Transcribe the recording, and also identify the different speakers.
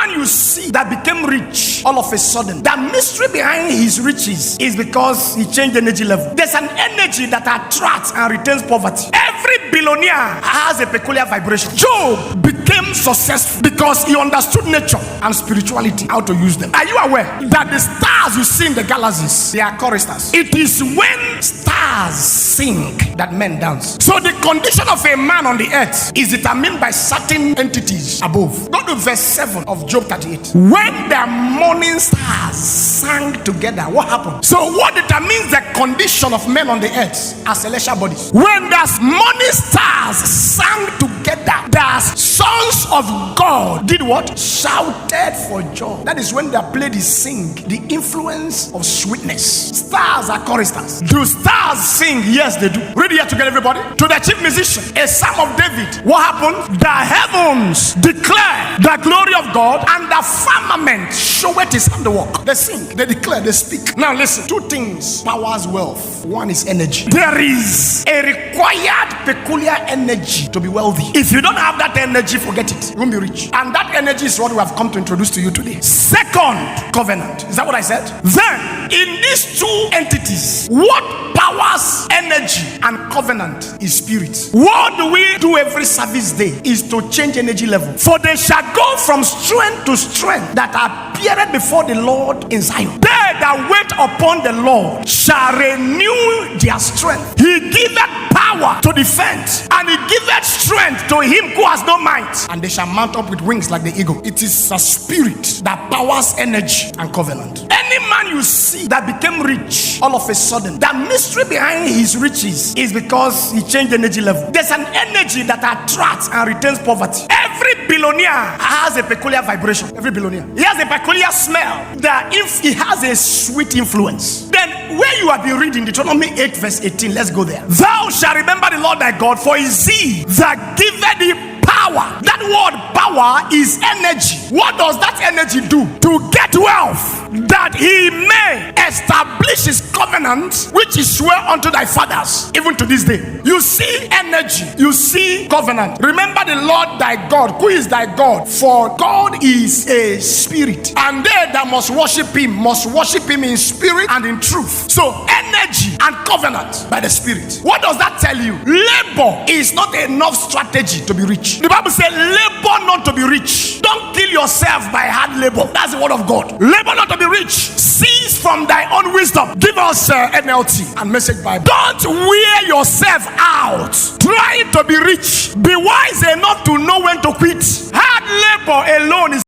Speaker 1: man you see that became rich all of a sudden, the mystery behind his riches is because he changed energy level. There's an energy that attracts and retains poverty. Every billionaire has a peculiar vibration. Job became successful because he understood nature and spirituality, how to use them. Are you aware that the stars you see in the galaxies, they are choristers? It is when stars sing that men dance. So the condition of a man on the earth is determined by certain entities above. Go to verse 7 of Job 38. When the morning stars sang together, what happened? So what determines the condition of men on the earth are celestial bodies. When the morning stars sang together, the sons of God did what? Shouted for joy. That is when they played the sing, the influence of sweetness. Stars are choristers. Do stars sing? Yes, they do. Read here together, everybody. To the chief musician, a psalm of David. What happened? The heavens declare the glory of God, and the firmament showeth his handiwork. They sing, they declare, they speak. Now listen, two things powers wealth. One is energy. There is a required peculiar energy to be wealthy. If you don't have that energy, forget it. You won't be rich. And that energy is what we have come to introduce to you today. Second, covenant. Is that what I said? Then, in these two entities, what powers energy and covenant is spirit. What do we do every service day is to change energy level. For they shall go from strength to strength that appeareth before the Lord in Zion. They that wait upon the Lord shall renew their strength. He giveth power to defend, and he giveth strength to him who has no might, and they shall mount up with wings like the eagle. It is a spirit that powers energy and covenant. Any man you see that became rich all of a sudden, the mystery behind his riches is because he changed energy level. There's an energy that attracts and retains poverty. Every billionaire has a peculiar vibration. Every billionaire, he has a peculiar smell. That if he has a sweet influence, then where you have been reading Deuteronomy 8 verse 18, let's go there. Thou shalt remember the Lord thy God, for it is he that giveth thee power. That word power is energy. What does that energy do? To get wealth, that he may establish his covenant, which he swore unto thy fathers, even to this day. You see energy, you see covenant. Remember the Lord thy God. Who is thy God? For God is a spirit, and they that must worship him in spirit and in truth. So energy and covenant by the spirit. What does that tell you? Labor is not enough strategy to be rich. The Bible says labor not to be rich. Don't kill yourself by hard labor. That's the word of God. Labor not to be rich. Cease from thy own wisdom. Give us NLT and Message Bible. Don't wear yourself out trying to be rich. Be wise enough to know when to quit. Hard labor alone is